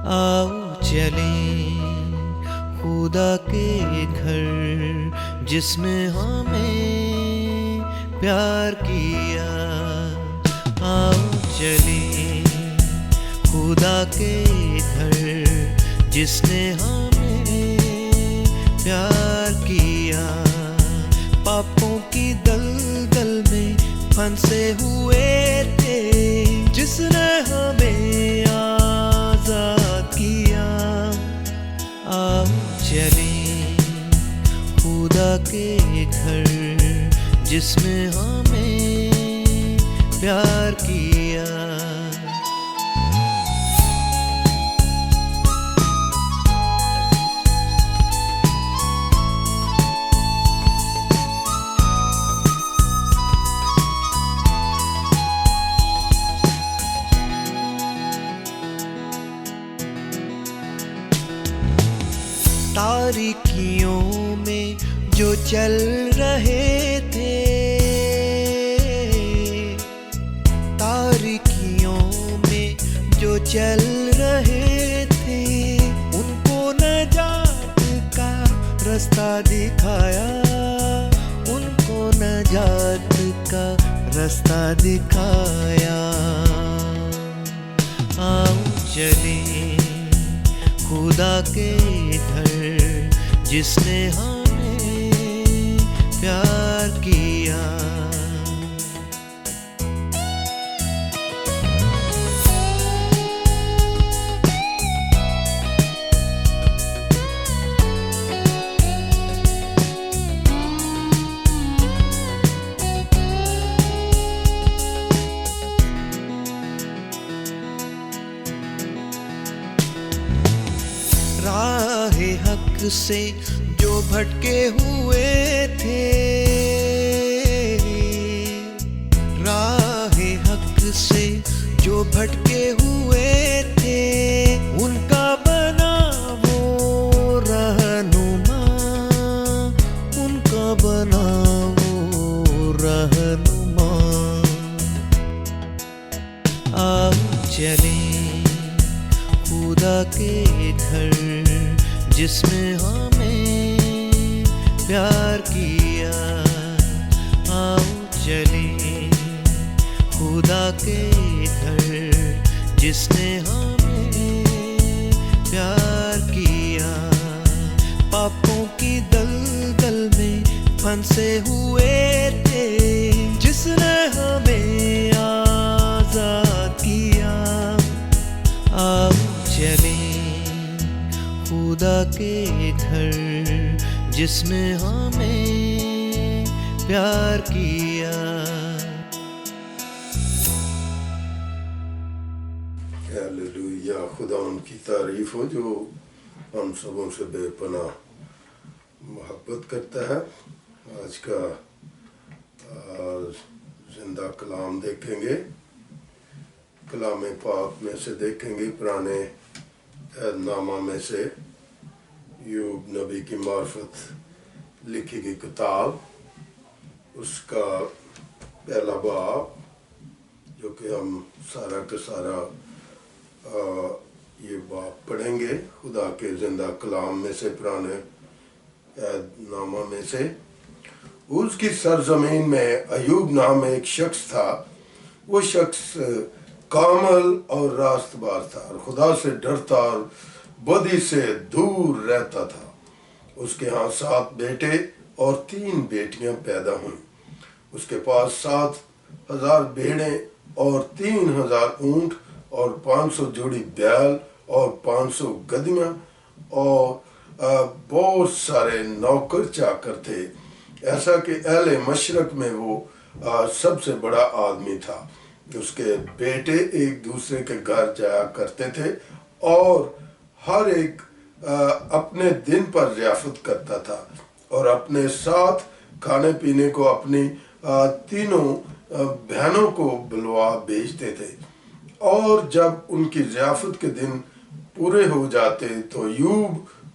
آؤ چلیں خدا کے گھر جس نے ہمیں پیار کیا. آؤ چلیں خدا کے گھر جس نے ہمیں پیار کیا. پاپوں کی دلدل میں پھنسے ہوئے تھے جس نے ہمیں آزاد کیا. آؤ چلیں خدا کے گھر جس نے ہمیں پیار کیا. تاریکیوں میں جو چل رہے تھے، تاریکیوں میں جو چل رہے تھے، ان کو نجات کا رستہ دکھایا، ان کو نجات کا رستہ دکھایا. آؤ چلیں خدا کے گھر جس نے ہمیں پیار کیا. راہ حق سے جو بھٹکے ہوئے تھے، راہ حق سے جو بھٹکے ہوئے تھے، ان کا بنا وہ رہنما، ان کا بنا وہ رہنما. آؤ چلیں خدا کے گھر جس نے ہمیں پیار کیا. آؤ چلیں خدا کے گھر جس نے ہمیں پیار کیا. پاپوں کی دلدل میں پھنسے ہوئے تھے جس نے ہمیں آزاد کیا. آؤ چلیں خدا کے گھر جس نے ہمیں پیار کیا. ہیلیلویا. خدا ان کی تعریف ہو جو ہم سبوں سے بے پناہ محبت کرتا ہے. آج کا زندہ کلام دیکھیں گے، کلام پاک میں سے دیکھیں گے، پرانے عہد نامہ میں سے ایوب نبی کی معرفت لکھی گئی کتاب، اس کا پہلا باب جو کہ ہم سارا کا سارا یہ باب پڑھیں گے خدا کے زندہ کلام میں سے، پرانے عہد نامہ میں سے. اس کی سرزمین میں ایوب نام ایک شخص تھا. وہ شخص کامل اور راست بار تھا اور خدا سے ڈرتا اور بدی سے دور رہتا تھا. اس کے ہاں 7 بیٹے اور 3 بیٹیاں پیدا ہوئیں. اس کے پاس 7,000 بھیڑیں اور 3,000 اونٹ اور 500 جوڑی بیل اور 500 گدیاں اور بہت سارے نوکر چاکر تھے، ایسا کہ اہل مشرق میں وہ سب سے بڑا آدمی تھا. اس کے بیٹے ایک دوسرے کے گھر جایا کرتے تھے اور ہر ایک اپنے دن پر ضیافت کرتا تھا اور اپنے ساتھ کھانے پینے کو اپنی تینوں بہنوں کو بلوا بھیجتے تھے. اور جب ان کی ضیافت کے دن پورے ہو جاتے تو ایوب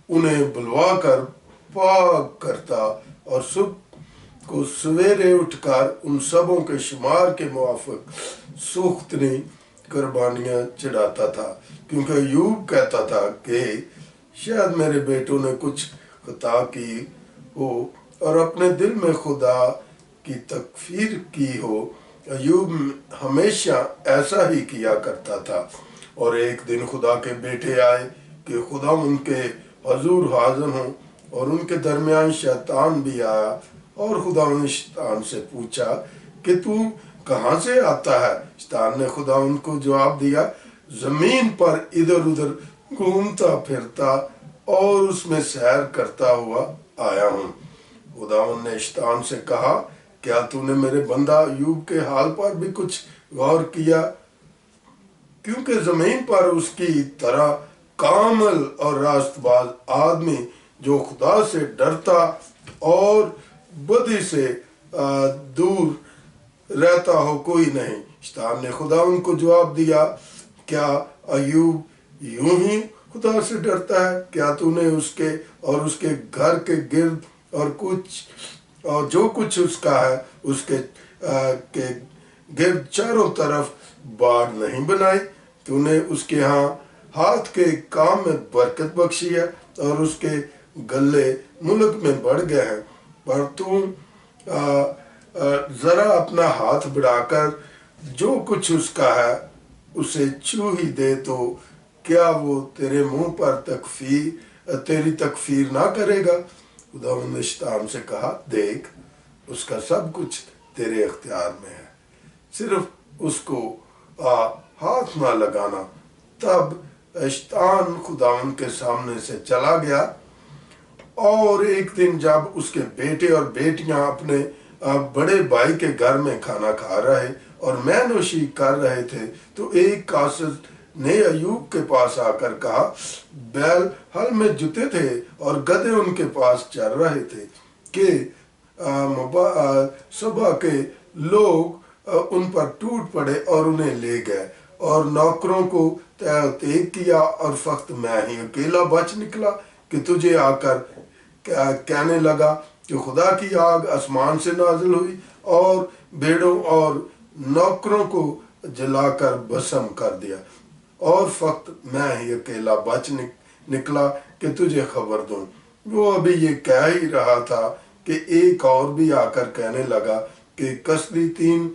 انہیں بلوا کر پاک کرتا اور صبح کو سویرے اٹھ کر ان سبوں کے شمار کے موافق سوختنی قربانیاں چڑھاتا تھا، کیونکہ ایوب کہتا تھا کہ شاید میرے بیٹوں نے کچھ خطا کی ہو اور اپنے دل میں خدا کی تکفیر کی ہو۔ ایوب ہمیشہ ایسا ہی کیا کرتا تھا۔ اور ایک دن خدا کے بیٹے آئے کہ خدا ان کے حضور حاضر ہوں، اور ان کے درمیان شیطان بھی آیا، اور خدا نے شیطان سے پوچھا کہ تو کہاں سے آتا ہے؟ شیطان نے خدا ان کو جواب دیا، زمین پر ادھر ادھر گھومتا پھرتا اور اس میں سیر کرتا ہوا آیا ہوں۔ خدا نے شیطان سے کہا، کیا تو نے میرے بندہ ایوب کے حال پر بھی کچھ غور کیا؟ کیونکہ زمین پر اس کی طرح کامل اور راست باز آدمی جو خدا سے ڈرتا اور بدی سے دور رہتا ہو کوئی نہیں۔ شیطان نے خدا ان کو جواب دیا، کیا ایوب یوں ہی خدا سے ڈرتا ہے؟ کیا تو نے اس کے اور اس کے گھر کے گرد اور جو کچھ اس کا ہے اس کے گرد چاروں طرف باڑ نہیں بنائی؟ تو نے اس کے ہاں ہاتھ کے کام میں برکت بخشی ہے اور اس کے گلے ملک میں بڑھ گئے ہیں، پر تو ذرا اپنا ہاتھ بڑھا کر جو کچھ اس کا ہے اسے چھو ہی دے تو کیا وہ تیرے منہ پر تیری تکفیر نہ کرے گا؟ خدا نے شیطان سے کہا، دیکھ اس کا سب کچھ تیرے اختیار میں ہے، صرف اس کو ہاتھ نہ لگانا۔ تب شیطان خداوند کے سامنے سے چلا گیا، اور ایک دن جب اس کے بیٹے اور بیٹیاں اپنے بڑے بھائی کے گھر میں کھانا کھا رہے اور مے نوشی کر رہے تھے تو ایک قاصد نے ایوب کے پاس آ کر کہا، بیل ہل میں جتے تھے اور گدھے ان کے پاس چر رہے تھے کہ صبح کے لوگ ان پر ٹوٹ پڑے اور انہیں لے گئے، اور نوکروں کو تیگ کیا، اور فقط میں ہی اکیلا بچ نکلا کہ تجھے آ کر کہنے لگا کہ خدا کی آگ آسمان سے نازل ہوئی اور بھیڑوں اور نوکروں کو جلا کر بھسم کر دیا، اور فقط میں ہی اکیلا بچ نکلا کہ تجھے خبر دوں۔ وہ ابھی یہ کہہ ہی رہا تھا کہ ایک اور بھی آ کر کہنے لگا کہ کسدی 3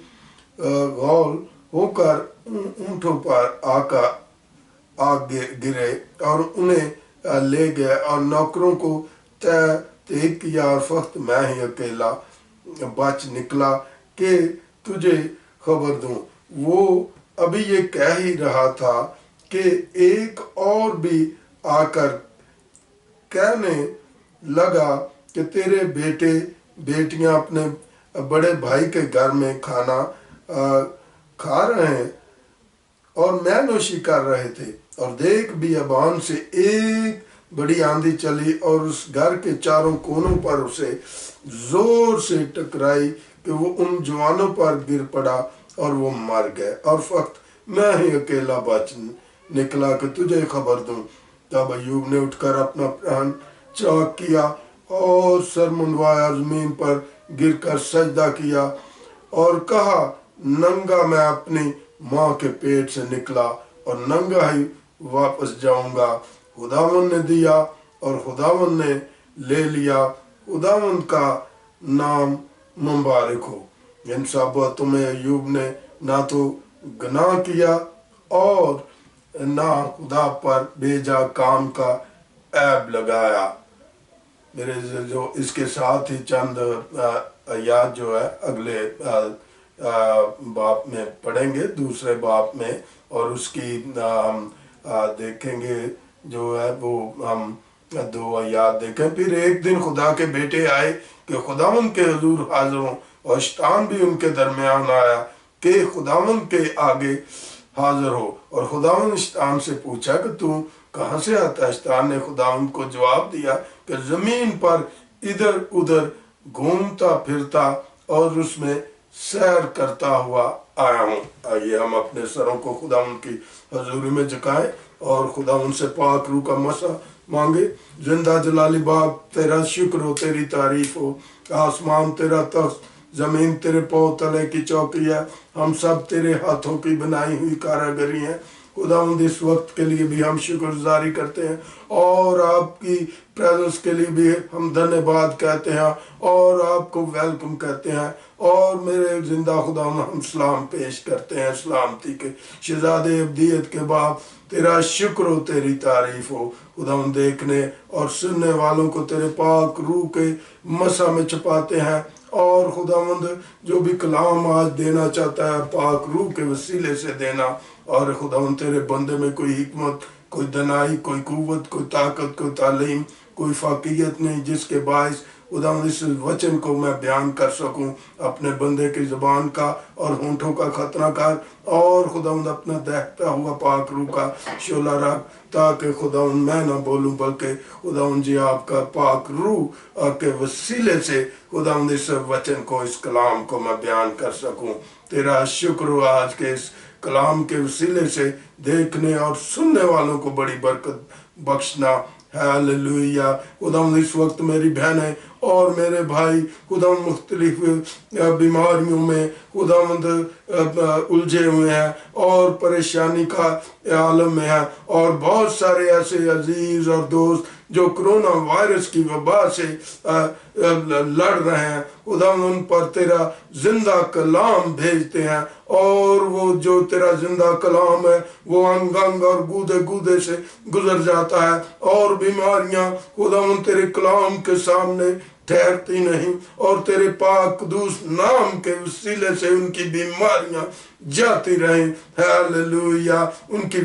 غول ہو کر اونٹوں پر آ گرے اور انہیں لے گئے، اور نوکروں کو تیگ کیا، اور فقط میں ہی اکیلا بچ نکلا کہ تجھے خبر دوں۔ وہ ابھی یہ کہہ ہی رہا تھا کہ ایک اور بھی آ کر کہنے لگا کہ تیرے بیٹے بیٹیاں اپنے بڑے بھائی کے گھر میں کھانا کھا رہے ہیں اور مے نوشی کر رہے تھے، اور دیکھ بیابان سے ایک بڑی آندھی چلی اور اس گھر کے چاروں کونوں پر اسے زور سے ٹکرائی کہ وہ ان جوانوں پر گر پڑا اور وہ مر گئے، اور فقط میں ہی اکیلا بچ نکلا کہ تجھے خبر دوں۔ تب ایوب نے اٹھ کر اپنا پران چاک کیا اور سر منڈوایا، زمین پر گر کر سجدہ کیا اور کہا، ننگا میں اپنی ماں کے پیٹ سے نکلا اور ننگا ہی واپس جاؤں گا۔ خداوند نے دیا اور خداوند نے لے لیا، خداوند کا نام مبارک ہو۔ ان سب باتوں میں ایوب نے نہ تو گناہ کیا اور نہ خدا پر بیجا کام کا عیب لگایا۔ میرے جو اس کے ساتھ ہی چند آیات جو ہے اگلے باپ میں پڑھیں گے، دوسرے باپ میں، اور اس کی ہم دیکھیں گے جو ہے وہ ہم 2 آیات دیکھیں۔ پھر ایک دن خدا کے بیٹے آئے کہ خداوند کے حضور حاضر ہوں، اور شیطان بھی ان کے درمیان آیا کہ خداوند کے آگے حاضر ہو، اور خداوند شیطان سے پوچھا کہ تو کہاں سے آتا ہے؟ شیطان نے خداوند کو جواب دیا کہ زمین پر ادھر ادھر گھومتا پھرتا اور اس میں سیر کرتا ہوا آیا ہوں۔ آئیے ہم اپنے سروں کو خداوند کی حضوری میں جھکائیں اور خداوند سے پاک روح کا مسا مانگے۔ زندہ جلالی باپ تیرا شکر ہو، تیری تعریف ہو، آسمان تیرا تخت، زمین تیرے پاؤں تلے کی چوکی ہے، ہم سب تیرے ہاتھوں کی بنائی ہوئی کاراگری ہیں۔ خداوند اس وقت کے لیے بھی ہم شکر گزاری کرتے ہیں، اور آپ کی پریزنس کے لیے بھی ہم دھنیہ واد کہتے ہیں، اور آپ کو ویلکم کہتے ہیں، اور میرے زندہ خداوند ہم سلام پیش کرتے ہیں، سلامتی کے شہزاد ابدیت کے باپ، تیرا شکر ہو، تیری تعریف ہو خداوند۔ دیکھنے اور سننے والوں کو تیرے پاک روح کے مسح میں چھپاتے ہیں، اور خداوند جو بھی کلام آج دینا چاہتا ہے پاک روح کے وسیلے سے دینا، اور خداوند تیرے بندے میں کوئی حکمت، کوئی دنائی، کوئی قوت، کوئی طاقت، کوئی تعلیم، کوئی فاقیت نہیں، جس کے باعث خداوند اس وچن کو میں بیان کر سکوں۔ اپنے بندے کی زبان کا اور ہونٹوں کا خطرہ کر، اور خداوند اپنا دہتا ہوا پاک روح کا شعلہ رکھ، تاکہ خداوند میں نہ بولوں بلکہ خداوند جی آپ کا پاک روح کے وسیلے سے خداوند اس وچن کو، اس کلام کو میں بیان کر سکوں۔ تیرا شکر ہو آج کے اس کلام کے وسیلے سے دیکھنے اور سننے والوں کو بڑی برکت بخشنا۔ ہاللویا۔ خداوند اس وقت میری بہنیں اور میرے بھائی خداوند مختلف بیماریوں میں خداوند الجھے ہوئے ہیں اور پریشانی کا عالم میں ہیں، اور بہت سارے ایسے عزیز اور دوست جو کرونا وائرس کی وبا سے لڑ رہے ہیں، خداوند ان پر تیرا زندہ کلام بھیجتے ہیں، اور وہ جو تیرا زندہ کلام ہے وہ انگ انگ اور گودے گودے سے گزر جاتا ہے، اور بیماریاں خداوند تیرے کلام کے سامنے ٹھہرتی نہیں، اور تیرے پاک قدوس نام کے وسیلے سے ان کی بیماریاں جاتی رہیں۔ ہاللویا۔ ان کی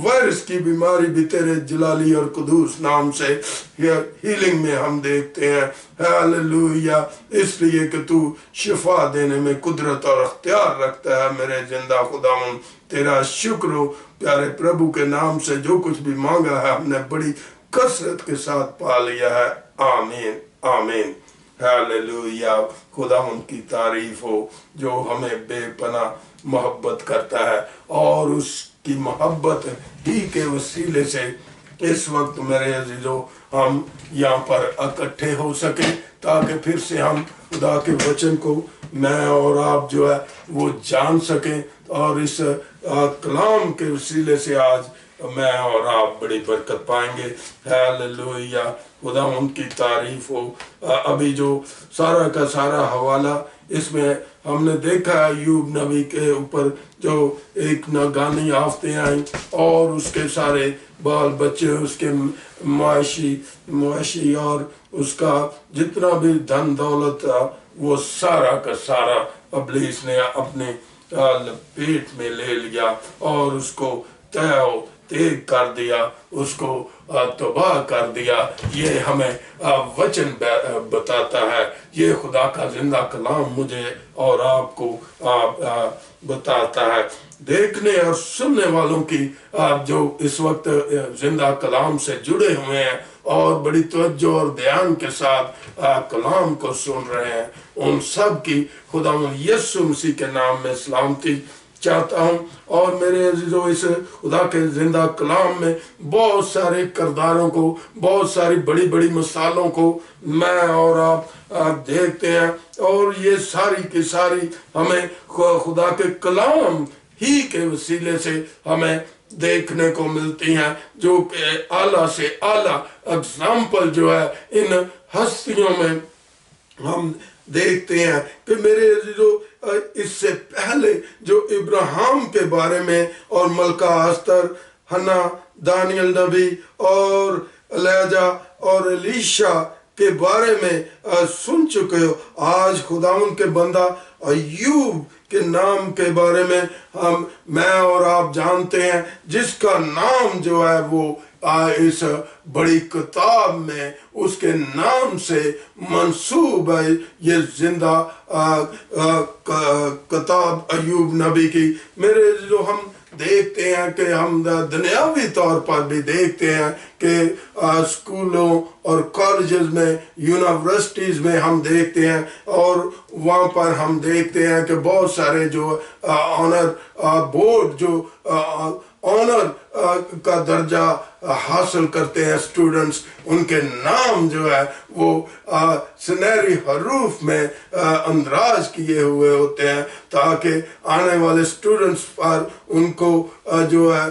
وائرس کی بیماری بھی تیرے جلالی اور قدوس نام سے ہیلنگ میں ہم دیکھتے ہیں۔ ہاللویا۔ اس لیے کہ تو شفا دینے میں قدرت اور اختیار رکھتا ہے میرے زندہ خداوند۔ تیرا شکر ہو پیارے پربھو کے نام سے، جو کچھ بھی مانگا ہے ہم نے بڑی کثرت کے ساتھ پا لیا ہے۔ آمین آمین۔ ہاللویا۔ خداوند کی تعریف ہو جو ہمیں بے پناہ محبت کرتا ہے، اور اس کی محبت ہی کے وسیلے سے اس وقت میرے عزیزو ہم یہاں پر اکٹھے ہو سکیں، تاکہ پھر سے ہم خدا کے وچن کو میں اور آپ جو ہے وہ جان سکیں، اور اس کلام کے وسیلے سے آج میں اور آپ بڑی برکت پائیں گے۔ ہاللویا۔ خدا ان کی تعریف ہو۔ ابھی جو سارا کا سارا حوالہ اس میں ہم نے دیکھا ہے، ایوب نبی کے اوپر جو ایک ناگانی آفتیں آئیں، اور اس کے سارے بال بچے، اس کے معاشی اور اس کا جتنا بھی دھن دولت تھا وہ سارا کا سارا ابلیس نے اپنے پیٹ میں لے لیا، اور اس کو تیگ کر دیا، اس کو تباہ کر دیا۔ یہ ہمیں وچن بتاتا ہے، یہ خدا کا زندہ کلام مجھے اور آپ کو بتاتا ہے۔ دیکھنے اور سننے والوں کی جو اس وقت زندہ کلام سے جڑے ہوئے ہیں اور بڑی توجہ اور دھیان کے ساتھ کلام کو سن رہے ہیں، ان سب کی خداوند یسوع مسیح کے نام میں سلامتی چاہتا ہوں۔ اور میرے عزیزو، اس خدا کے زندہ کلام میں بہت سارے کرداروں کو، بہت ساری بڑی بڑی مثالوں کو میں اور آپ دیکھتے ہیں، اور یہ ساری کی ساری ہمیں خدا کے کلام ہی کے وسیلے سے ہمیں دیکھنے کو ملتی ہیں، جو کہ اعلیٰ سے اعلیٰ اگزامپل جو ہے ان ہستیوں میں ہم دیکھتے ہیں کہ میرے عزیزو، اس سے پہلے جو ابراہیم کے بارے میں اور ملکہ استر، حنا، دانیل نبی اور الیجا اور الیشا کے بارے میں سن چکے ہو، آج خداوند کے بندہ ایوب کے نام کے بارے میں میں اور آپ جانتے ہیں، جس کا نام جو ہے وہ اس بڑی کتاب میں اس کے نام سے منسوب ہے۔ یہ زندہ کتاب ایوب نبی کی میرے جو ہم دیکھتے ہیں کہ ہم دنیاوی طور پر بھی دیکھتے ہیں کہ اسکولوں اور کالجز میں، یونیورسٹیز میں ہم دیکھتے ہیں، اور وہاں پر ہم دیکھتے ہیں کہ بہت سارے جو آنر بورڈ، جو آنر کا درجہ حاصل کرتے ہیں اسٹوڈنٹس، ان کے نام جو ہے وہ سنہری حروف میں اندراج کیے ہوئے ہوتے ہیں تاکہ آنے والے اسٹوڈنٹس پر ان کو جو ہے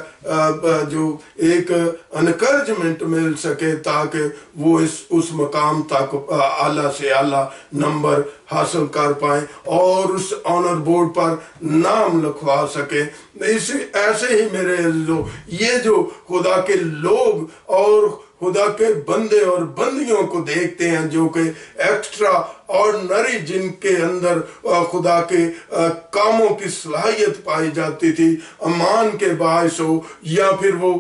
جو ایک انکریجمنٹ مل سکے تاکہ وہ اس مقام تک اعلیٰ سے اعلیٰ نمبر حاصل کر پائیں اور اس آنر بورڈ پر نام لکھوا سکیں۔ ایسے ہی میرے عزیزو، یہ جو خدا کے لوگ اور خدا کے بندے اور بندیوں کو دیکھتے ہیں جو کہ ایکسٹرا آرڈنری، جن کے اندر خدا کے کاموں کی صلاحیت پائی جاتی تھی، امان کے باعث ہو یا پھر وہ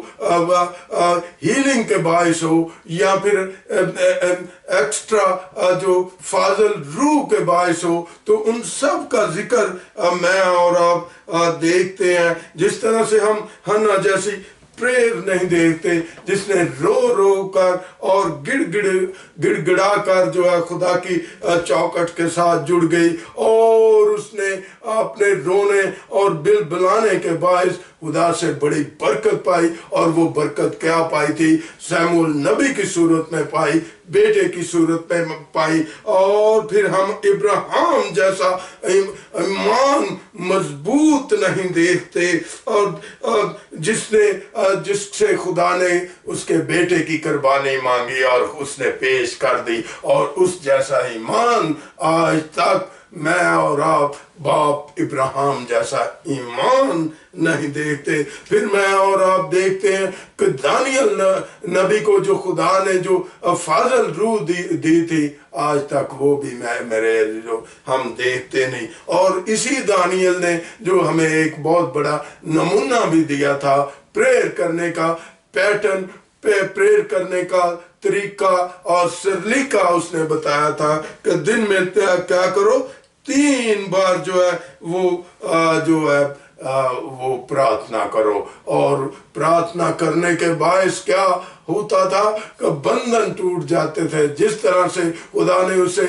ہیلنگ کے باعث ہو یا پھر ایکسٹرا جو فاضل روح کے باعث ہو، تو ان سب کا ذکر میں اور آپ دیکھتے ہیں۔ جس طرح سے ہم ہنا جیسی پریئر نہیں دیکھتے جس نے رو رو کر اور گڑ گڑا کر جو ہے خدا کی چوکٹ کے ساتھ جڑ گئی، اور اس نے اپنے رونے اور بل بلانے کے باعث خدا سے بڑی برکت پائی، اور وہ برکت کیا پائی تھی؟ سیموئیل نبی کی صورت میں پائی، بیٹے کی صورت میں پائی۔ اور پھر ہم ابراہیم جیسا ایمان مضبوط نہیں دیکھتے، اور جس سے خدا نے اس کے بیٹے کی قربانی مانگی اور اس نے پیش کر دی، اور اس جیسا ایمان آج تک میں اور آپ باپ ابراہیم جیسا ایمان نہیں دیکھتے۔ پھر میں اور آپ دیکھتے ہیں کہ دانیل نبی کو جو خدا نے جو فاضل روح دی تھی، آج تک وہ بھی میرے جو ہم دیکھتے نہیں۔ اور اسی دانیل نے جو ہمیں ایک بہت بڑا نمونہ بھی دیا تھا پریئر کرنے کا پیٹرن، پریئر کرنے کا طریقہ اور سلیقہ، اس نے بتایا تھا کہ دن میں کیا کرو، 3 بار جو ہے وہ پرارتھنا کرو، اور پرارتھنا کرنے کے باعث کیا ہوتا تھا کہ بندھن ٹوٹ جاتے تھے۔ جس طرح سے خدا نے اسے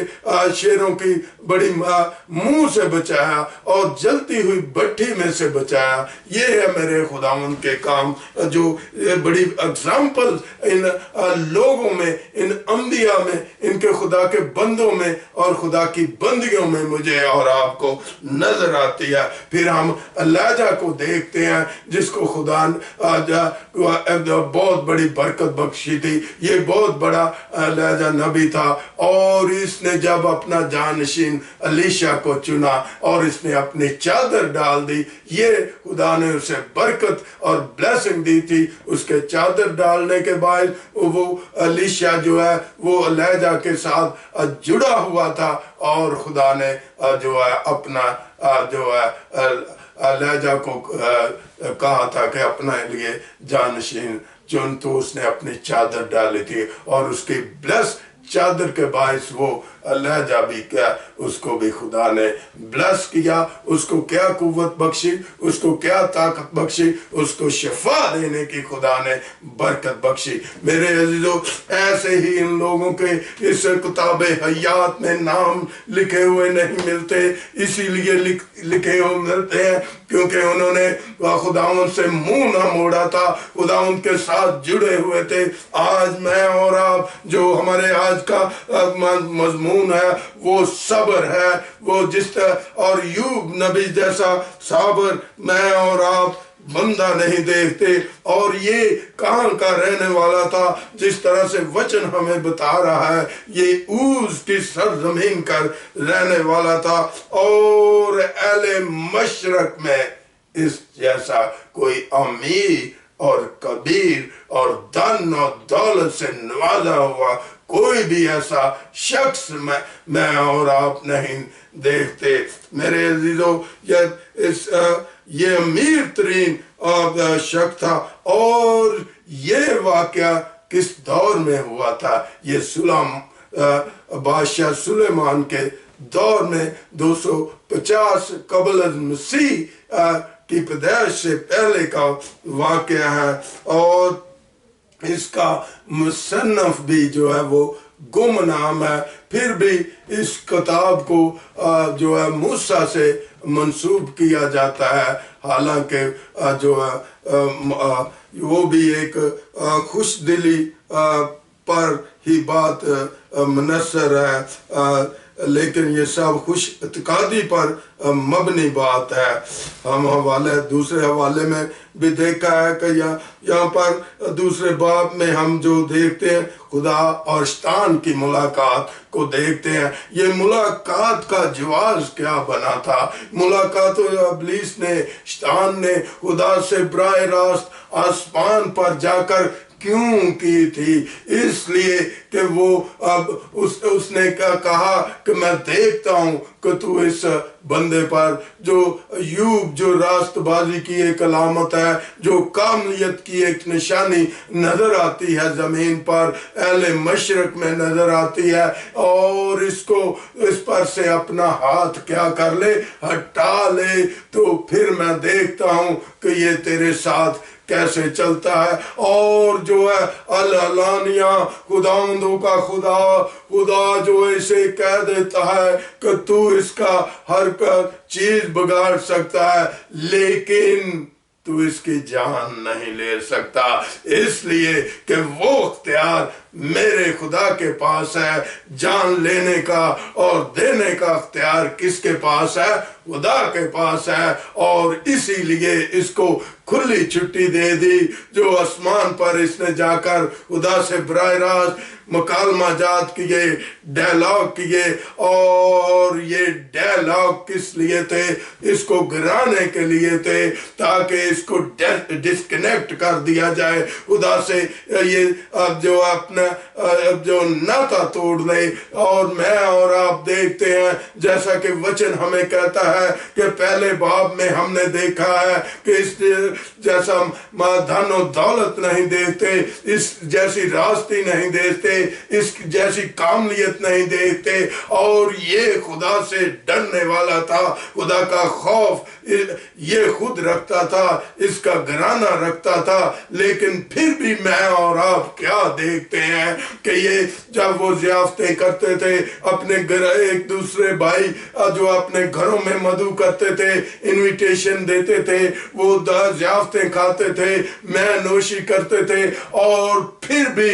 شیروں کی بڑی منہ سے بچایا اور جلتی ہوئی بٹھی میں سے بچایا، یہ ہے میرے خداوند کے کام، جو بڑی اگزامپل ان لوگوں میں، ان انبیاء میں، ان کے خدا کے بندوں میں اور خدا کی بندیوں میں مجھے اور آپ کو نظر آتی ہے۔ پھر ہم الہجہ کو دیکھتے ہیں جس کو خدا بہت بڑی برکت بخشی تھی۔ یہ بہت بڑا لہجہ نبی تھا، اور اس نے جب اپنا جانشین الیشا کو چنا اور اس نے اپنی چادر ڈال دی، یہ خدا نے اسے برکت اور بلیسنگ دی تھی۔ اس کے چادر ڈالنے کے بعد وہ الیشا جو ہے وہ لہجہ کے ساتھ جڑا ہوا تھا، اور خدا نے جو ہے اپنا جو ہے لہجہ کو کہا تھا کہ اپنے لیے جانشین چن، تو اس نے اپنی چادر ڈالی تھی، اور اس کی بلیس چادر کے باعث وہ لہجہ بھی کیا، اس کو بھی خدا نے بلیس کیا، اس کو کیا قوت بخشی، اس کو کیا طاقت بخشی، اس کو شفا دینے کی خدا نے برکت بخشی۔ میرے عزیزو، ایسے ہی ان لوگوں کے اس کتاب حیات میں نام لکھے ہوئے نہیں ملتے، اسی لیے لکھے ہوئے ملتے ہیں کیونکہ انہوں نے خداوند سے منہ نہ موڑا تھا، خداوند کے ساتھ جڑے ہوئے تھے۔ آج میں اور آپ جو ہمارے آج کا مضمون ہے وہ صبر ہے، وہ جس طرح اور یوب نبی جیسا صابر میں اور آپ بندہ نہیں دیکھتے، اور یہ کہاں کا رہنے والا تھا؟ جس طرح سے وچن ہمیں بتا رہا ہے، یہ اوز کی سرزمین کا رہنے والا تھا، اور اہل مشرق میں اس جیسا کوئی امیر اور کبیر اور دن اور دولت سے نوازا ہوا کوئی بھی ایسا شخص میں اور آپ نہیں دیکھتے۔ میرے عزیزو، یہ امیر ترین شخص تھا، اور یہ واقعہ کس دور میں ہوا تھا؟ یہ بادشاہ سلیمان کے دور میں 250 قبل از مسیح کی پیدائش سے پہلے کا واقعہ ہے، اور اس کا مصنف بھی جو ہے وہ گمنام ہے۔ پھر بھی اس کتاب کو جو ہے موسیٰ سے منسوب کیا جاتا ہے، حالانکہ جو وہ بھی ایک خوش دلی پر ہی بات منحصر ہے، لیکن یہ سب خوش اعتقادی پر مبنی بات ہے۔ ہم دوسرے حوالے میں بھی دیکھا ہے کہ یہاں پر دوسرے باب میں ہم جو دیکھتے ہیں خدا اور شیطان کی ملاقات کو دیکھتے ہیں۔ یہ ملاقات کا جواز کیا بنا تھا؟ ملاقات ابلیس نے، شیطان نے خدا سے براہ راست آسمان پر جا کر کیوں کی تھی؟ اس لیے کہ وہ اب اس نے کہا کہ میں دیکھتا ہوں کہ تو اس بندے پر جو ایوب، جو راست بازی کی ایک علامت ہے، جو کاملیت کی ایک نشانی نظر آتی ہے زمین پر، اہل مشرق میں نظر آتی ہے، اور اس پر سے اپنا ہاتھ کیا کر لے، ہٹا لے، تو پھر میں دیکھتا ہوں کہ یہ تیرے ساتھ کیسے چلتا ہے۔ اور جو ہے العلانیہ خداوندوں کا خدا جو اسے کہہ دیتا ہے کہ تو اس کا ہر چیز بگاڑ سکتا ہے، لیکن تو اس کی جان نہیں لے سکتا، اس لیے کہ وہ اختیار میرے خدا کے پاس ہے۔ جان لینے کا اور دینے کا اختیار کس کے پاس ہے؟ خدا کے پاس ہے، اور اسی لیے اس کو کھلی چھٹی دے دی، جو آسمان پر اس نے جا کر خدا سے براہ راست مکالمہ جات کیے، ڈائلاگ کیے، اور یہ ڈائلاگ کس لیے تھے؟ اس کو گرانے کے لیے تھے، تاکہ اس کو ڈسکنیکٹ کر دیا جائے خدا سے، یہ اب جو ناتا توڑ لے۔ اور میں اور آپ دیکھتے ہیں جیسا کہ وچن ہمیں کہتا ہے کہ پہلے باب میں ہم نے دیکھا ہے کہ اس جیسا دھن و دولت نہیں دیکھتے، اس جیسی راستی نہیں دیکھتے، اس جیسی کاملیت نہیں دیکھتے، اور یہ خدا سے ڈرنے والا تھا، خدا کا خوف یہ خود رکھتا تھا، اس کا گھرانہ رکھتا تھا۔ لیکن پھر بھی میں اور آپ کیا دیکھتے ہیں کہ یہ جب وہ ضیافتیں کرتے تھے، اپنے ایک دوسرے بھائی جو اپنے گھروں میں مدعو کرتے تھے، انویٹیشن دیتے تھے، وہ ضیافتیں کھاتے تھے، میں نوشی کرتے تھے، اور پھر بھی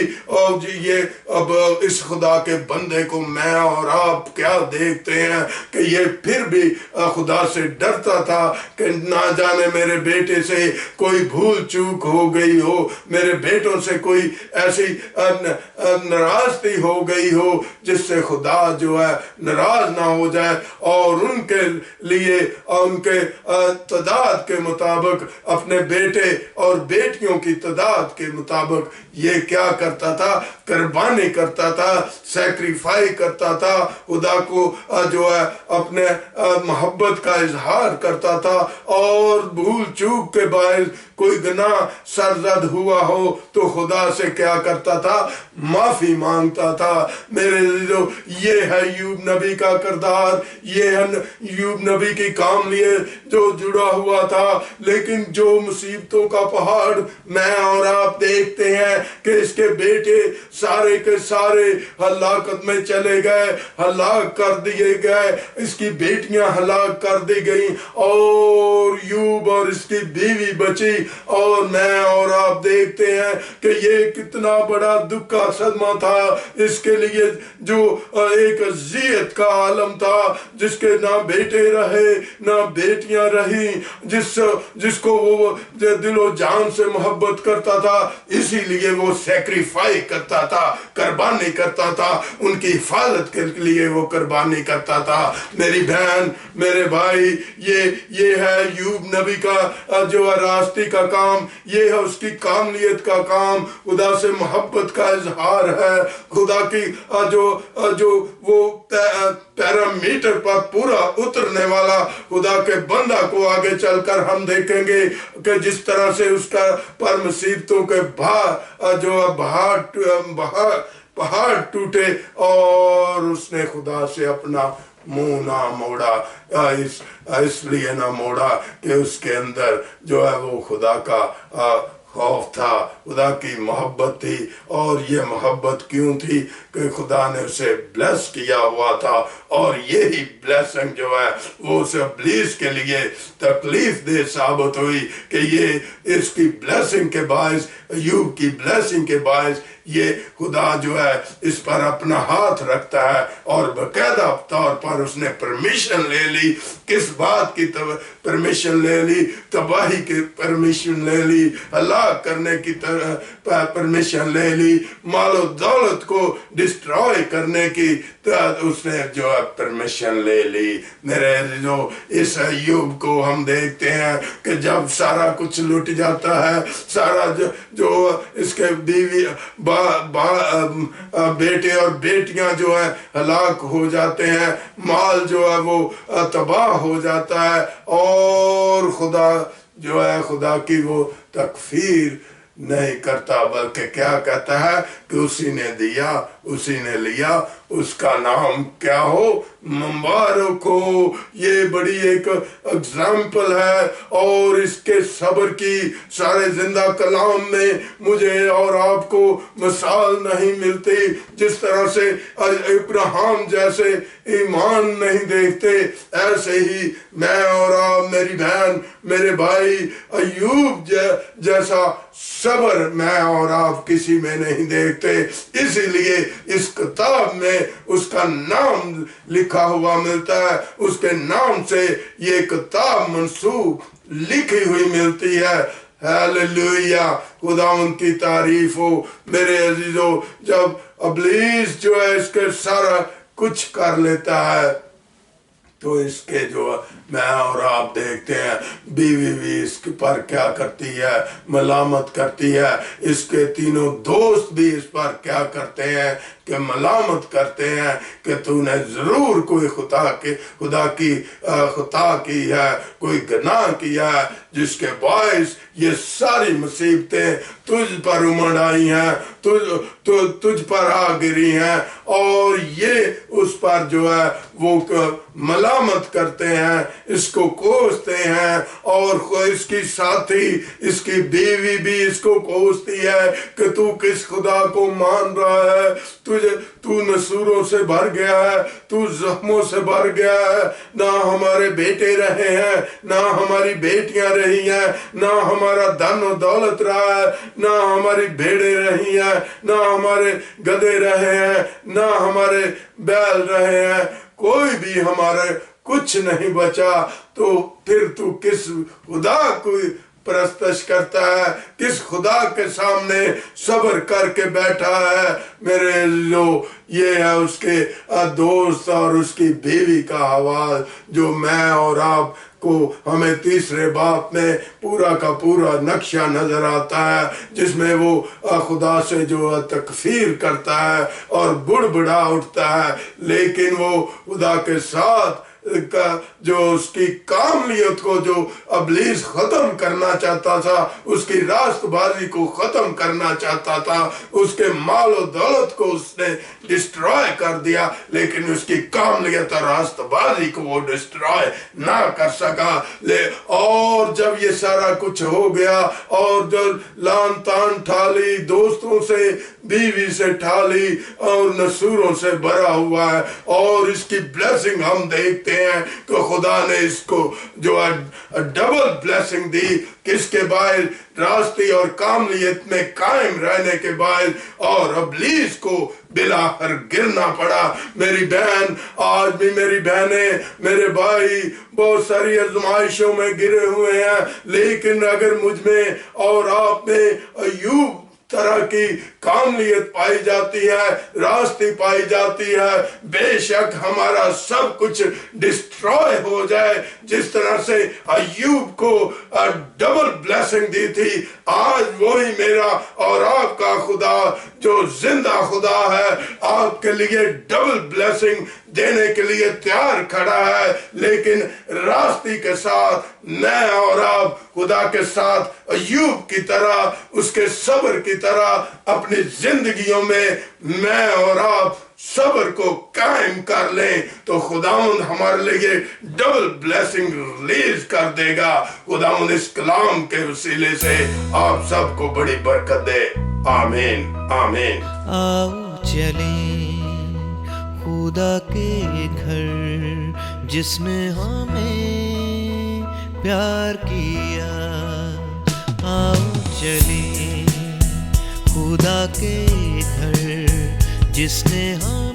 یہ اب اس خدا کے بندے کو میں اور آپ کیا دیکھتے ہیں کہ یہ پھر بھی خدا سے ڈرتا تھا کہ نہ جانے میرے بیٹے سے کوئی بھول چوک ہو گئی ہو، میرے بیٹوں سے کوئی ایسی ناراضگی ہو گئی ہو جس سے خدا جو ہے ناراض نہ ہو جائے، اور ان کے لیے ان کے تعداد کے مطابق اپنے بیٹے اور بیٹیوں کی تعداد کے مطابق یہ کیا کرتا تھا؟ قربانی کرتا تھا، سیکریفائی کرتا تھا، خدا کو جو ہے اپنے محبت کا اظہار کرتا تھا، اور بھول چوک کے باعث کوئی گناہ سرزد ہوا ہو تو خدا سے کیا کرتا تھا؟ معافی مانگتا تھا۔ میرے عزیزو، یہ ہے ایوب نبی کا کردار، یہ ہے ایوب نبی کی کاملیت جو جڑا ہوا تھا۔ لیکن جو مصیبتوں کا پہاڑ میں اور آپ دیکھتے ہیں کہ اس کے بیٹے سارے کے سارے ہلاکت میں چلے گئے، ہلاک کر دیے گئے، اس کی بیٹیاں ہلاک کر دی گئیں، اور ایوب اور اس کی بیوی بچی، اور میں اور آپ دیکھتے ہیں کہ یہ کتنا بڑا دکھ کا صدمہ تھا اس کے لیے، جو ایک اذیت کا عالم تھا، جس کے نہ بیٹے رہے نہ بیٹیاں رہی، جس کو وہ دل و جان سے محبت کرتا تھا، اسی لیے وہ سیکریفائی کرتا تھا، قربانی کرتا تھا، ان کی حفاظت کے لیے وہ قربانی کرتا تھا۔ میری بہن، میرے بھائی، یہ ہے ایوب نبی کا جو راستی کا کام، یہ ہے اس کی کاملیت کا کام، خدا سے محبت کا اظہار ہے، خدا کی جو وہ پیرامیٹر پر پورا اترنے والا خدا کے بندہ کو آگے چل کر ہم دیکھیں گے کہ جس طرح سے اس کا پر مصیبتوں کے پہاڑ ٹوٹے، اور اس نے خدا سے اپنا منہ نہ موڑا، اس لیے نہ موڑا کہ اس کے اندر جو ہے وہ خدا کا خوف تھا، خدا کی محبت تھی۔ اور یہ محبت کیوں تھی؟ کہ خدا نے اسے بلیس کیا ہوا تھا، اور یہی بلیسنگ جو ہے وہ اس ابلیس کے لیے تکلیف دہ ثابت ہوئی کہ یہ اس کی بلیسنگ کے باعث، ایوب کی بلیسنگ کے باعث یہ خدا جو ہے اس پر اپنا ہاتھ رکھتا ہے، اور باقاعدہ طور پر اس نے پرمیشن لے لی۔ کس بات کی پرمیشن لے لی؟ تباہی کی پرمیشن لے لی، ہلاک کرنے کی پرمیشن لے لی، مال و دولت کو ڈسٹرائے کرنے کی اس نے جو ہے پرمیشن لے لی۔ میرے عزیزو، اس ایوب کو ہم دیکھتے ہیں کہ جب سارا کچھ لٹ جاتا ہے، سارا جو اس کے بیوی بیٹے اور بیٹیاں جو ہیں ہلاک ہو جاتے ہیں، مال جو ہے وہ تباہ ہو جاتا ہے، اور خدا جو ہے خدا کی وہ تکفیر نہیں کرتا، بلکہ کیا کہتا ہے کہ اسی نے دیا اسی نے لیا، اس کا نام کیا ہو؟ مبارک ہو۔ یہ بڑی ایک اگزامپل ہے، اور اس کے صبر کی سارے زندہ کلام میں مجھے اور آپ کو مثال نہیں ملتی۔ جس طرح سے ابراہیم جیسے ایمان نہیں دیکھتے، ایسے ہی میں اور آپ، میری بہن، میرے بھائی، ایوب جیسا صبر میں اور آپ کسی میں نہیں دیکھتے۔ اسی لیے اس کتاب میں اس کا نام لکھا ہوا ملتا ہے، اس کے نام سے یہ کتاب منسوب لکھی ہوئی ملتی ہے۔ ہیلیلویا، خدا ان کی تعریف ہو۔ میرے عزیزو، جب ابلیس جو ہے اس کے سارا کچھ کر لیتا ہے، تو اس کے جو میں اور آپ دیکھتے ہیں بیوی بھی اس پر کیا کرتی ہے؟ ملامت کرتی ہے۔ اس کے تینوں دوست بھی اس پر کیا کرتے ہیں کہ ملامت کرتے ہیں کہ تو نے ضرور کوئی خدا کی خطا کی ہے، کوئی گناہ کیا ہے، جس کے باعث یہ ساری مصیبتیں تجھ پر امڑ آئی ہیں، تجھ پر آ گری ہیں، اور یہ اس پر جو ہے وہ ملامت کرتے ہیں، اس کو کوستے ہیں، اور اس کی ساتھی، اس کی بیوی بھی اس کو کوستی ہے کہ تو کس خدا کو مان رہا ہے؟ تو نصوروں سے بھر گیا ہے، تو زخموں سے بھر گیا ہے۔ نہ ہمارے بیٹے رہے ہیں، نہ ہماری بیٹیاں رہی ہیں، نہ ہمارا دھن و دولت رہا ہے، نہ ہماری بھیڑیں رہی ہیں، نہ ہمارے گدھے رہے ہیں، نہ ہمارے بیل رہے ہیں، کوئی بھی ہمارے کچھ نہیں بچا۔ تو پھر تو کس خدا کو پرستش کرتا ہے؟ کس خدا کے سامنے صبر کر کے بیٹھا ہے؟ میرے عزیزو، یہ ہے اس کے دوست اور اس کی بیوی کا حوال، جو میں اور آپ کو ہمیں تیسرے باب میں پورا کا پورا نقشہ نظر آتا ہے، جس میں وہ خدا سے جو تکفیر کرتا ہے اور بڑبڑا اٹھتا ہے، لیکن وہ خدا کے ساتھ جو اس کی کاملیت کو جو ابلیس ختم کرنا چاہتا تھا، اس کی راست بازی کو ختم کرنا چاہتا تھا، اس کے مال و دولت کو اس نے ڈسٹرائے کر دیا، لیکن اس کی کاملیت اور راست بازی کو وہ ڈسٹرائے نہ کر سکا۔ اور جب یہ سارا کچھ ہو گیا، اور جو لان تان ٹھالی، دوستوں سے، بیوی سے ٹھالی، اور نصوروں سے بھرا ہوا ہے، اور اس کی بلیسنگ ہم دیکھتے ہیں کہ خدا نے اس کو جو ہے ڈبل بلیسنگ دی، کس کے باعث؟ راستی اور کاملیت میں قائم رہنے کے باعث، اور ابلیس کو بلاخر گرنا پڑا۔ میری بہن، آج بھی میری بہنیں، میرے بھائی بہت ساری آزمائشوں میں گرے ہوئے ہیں، لیکن اگر مجھ میں اور آپ میں ایوب طرح کی کاملیت پائی جاتی ہے، راستی پائی جاتی ہے، بے شک ہمارا سب کچھ ڈسٹرائے ہو جائے۔ جس طرح سے ایوب کو ڈبل بلیسنگ دی تھی، آج وہی میرا اور آپ کا خدا جو زندہ خدا ہے، آپ کے لیے ڈبل بلیسنگ دینے کے لیے تیار کھڑا ہے، لیکن راستی کے ساتھ میں اور آپ خدا کے ساتھ ایوب کی طرح، اس کے صبر کی طرح اپنی زندگیوں میں اور آپ صبر کو قائم کر لیں، تو خداوند ہمارے لیے ڈبل بلیسنگ ریلیز کر دے گا۔ خداوند اس کلام کے وسیلے سے آپ سب کو بڑی برکت دے۔ آمین آمین۔ آؤ چلیں خدا کے گھر جس نے ہمیں پیار کیا. آؤ چلیں خدا کے گھر جس نے ہمیں